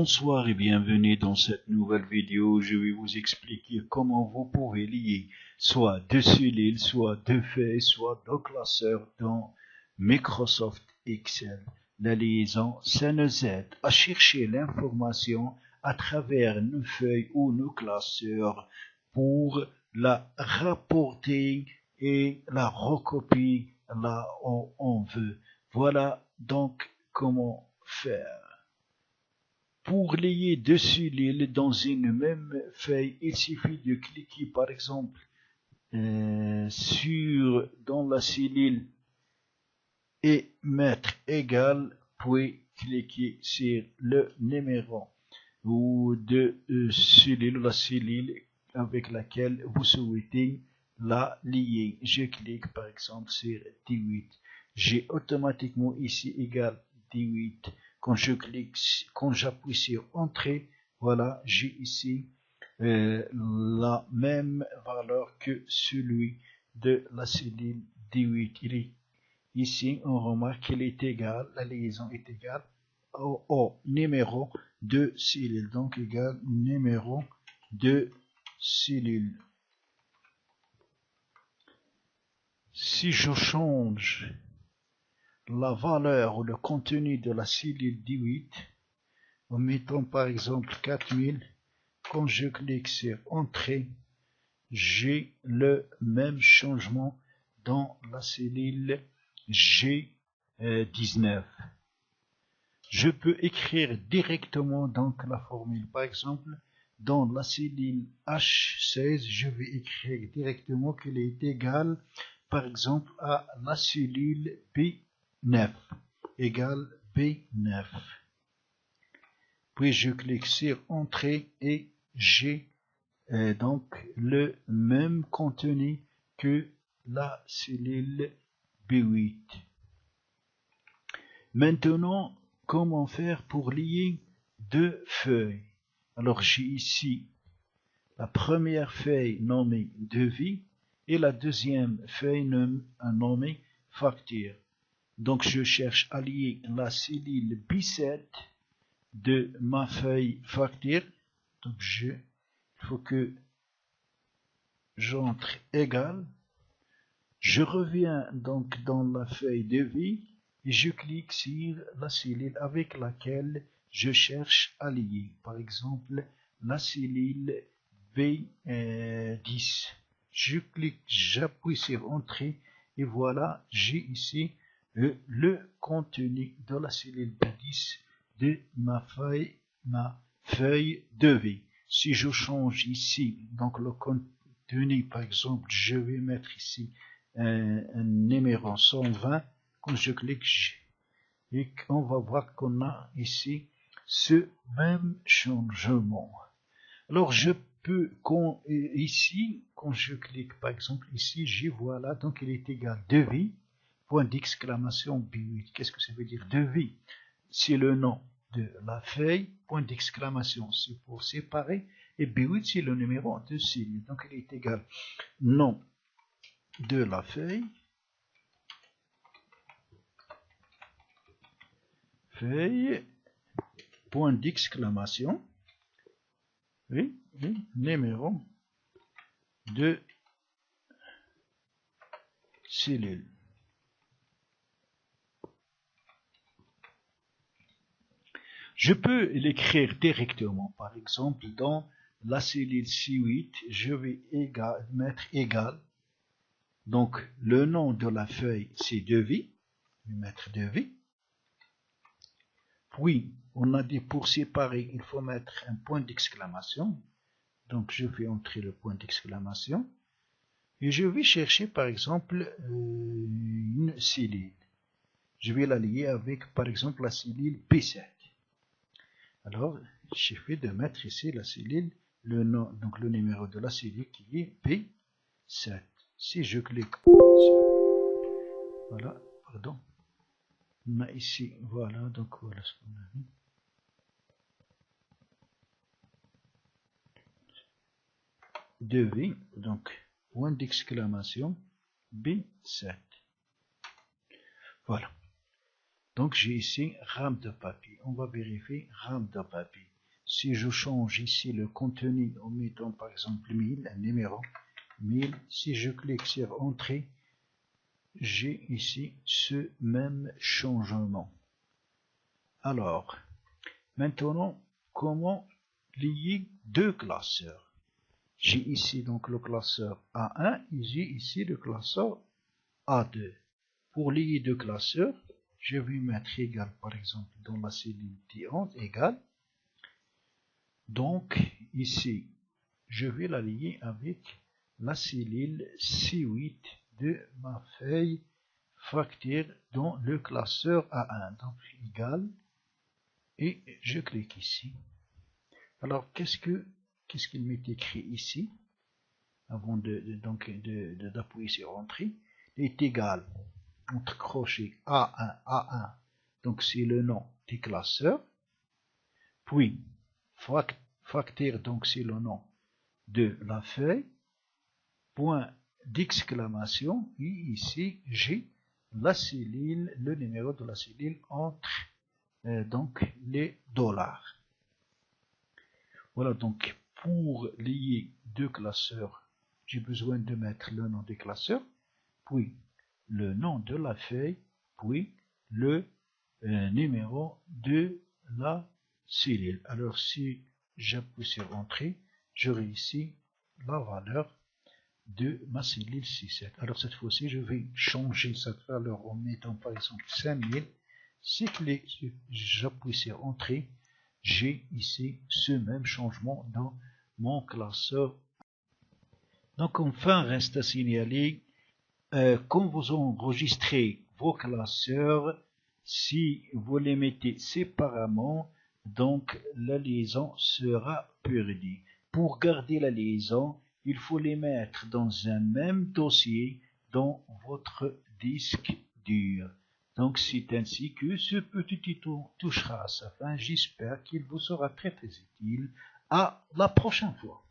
Bonsoir et bienvenue dans cette nouvelle vidéo. Je vais vous expliquer comment vous pouvez lier soit deux cellules, soit deux feuilles, soit deux classeurs dans Microsoft Excel. La liaison, ça nous aide à chercher l'information à travers nos feuilles ou nos classeurs pour la rapporter et la recopier là où on veut. Voilà donc comment faire. Pour lier deux cellules dans une même feuille, il suffit de cliquer par exemple dans la cellule et mettre égal, puis cliquer sur le numéro ou de cellule, la cellule avec laquelle vous souhaitez la lier. Je clique par exemple sur 18. J'ai automatiquement ici égal 18. Quand j'appuie sur Entrée, voilà, j'ai ici la même valeur que celui de la cellule 18. Ici, on remarque qu'il est égal, la liaison est égale au numéro de cellule, donc égal numéro de cellule. Si je change la valeur ou le contenu de la cellule 18, en mettant par exemple 4000, quand je clique sur Entrée, j'ai le même changement dans la cellule G19. Je peux écrire directement donc la formule. Par exemple, dans la cellule H16, je vais écrire directement qu'elle est égale, par exemple, à la cellule B9, égale B9. Puis je clique sur Entrée et j'ai donc le même contenu que la cellule B8. Maintenant, comment faire pour lier deux feuilles? Alors j'ai ici la première feuille nommée devis et la deuxième feuille nommée facture. Donc je cherche à lier la cellule B7 de ma feuille facture. Donc il faut que j'entre égal. Je reviens donc dans la feuille devis et je clique sur la cellule avec laquelle je cherche à lier. Par exemple, la cellule B10. Je clique, j'appuie sur Entrée et voilà, j'ai ici le contenu de la cellule B10 de ma feuille devis. Si je change ici, donc le contenu, par exemple, je vais mettre ici un numéro 120, quand je clique, et on va voir qu'on a ici ce même changement. Alors je peux, ici, quand je clique par exemple ici, j'ai voilà, donc il est égal devis, point d'exclamation B8. Qu'est-ce que ça veut dire devis? C'est le nom de la feuille, point d'exclamation, c'est pour séparer, et B8 c'est le numéro de signe, donc il est égal nom de la feuille, point d'exclamation, oui, numéro de cellule. Je peux l'écrire directement, par exemple, dans la cellule C8, je vais mettre égal. Donc, le nom de la feuille, c'est devis. Je vais mettre devis. Puis, on a dit pour séparer, il faut mettre un point d'exclamation. Donc, je vais entrer le point d'exclamation. Et je vais chercher, par exemple, une cellule. Je vais la lier avec, par exemple, la cellule P7. Alors, il suffit de mettre ici la cellule, le nom, donc le numéro de la cellule qui est P7. Si je clique, voilà, pardon, on a ici, voilà, donc voilà ce qu'on a mis. Devis, donc point d'exclamation B7. Voilà. Donc j'ai ici rame de papier. On va vérifier rame de papier. si je change ici le contenu en mettant par exemple 1000, un numéro 1000, si je clique sur Entrée, j'ai ici ce même changement. Alors, maintenant, comment lier deux classeurs? J'ai ici donc le classeur A1 et j'ai ici le classeur A2. Pour lier deux classeurs, je vais mettre égal par exemple dans la cellule T11 égal. Donc ici, je vais la lier avec la cellule C8 de ma feuille facteur dans le classeur A1. Donc égal, et je clique ici. Alors qu'est-ce qu'il m'est écrit ici avant d'appuyer sur Entrée? Est égal entre crochet A1, donc c'est le nom des classeurs, puis facteur, donc c'est le nom de la feuille, point d'exclamation, et ici j'ai la cellule, le numéro de la cellule entre donc les dollars. Voilà, donc pour lier deux classeurs, j'ai besoin de mettre le nom des classeurs, puis le nom de la feuille, puis le numéro de la cellule. Alors si j'appuie sur Entrée, j'aurai ici la valeur de ma cellule C7. Alors cette fois-ci, je vais changer cette valeur en mettant par exemple 5000. Si j'appuie sur Entrée, j'ai ici ce même changement dans mon classeur. Donc enfin, reste à signaler, quand vous enregistrez vos classeurs, si vous les mettez séparément, donc la liaison sera perdue. Pour garder la liaison, il faut les mettre dans un même dossier dans votre disque dur. Donc c'est ainsi que ce petit tuto touchera à sa fin. J'espère qu'il vous sera très utile. À la prochaine fois.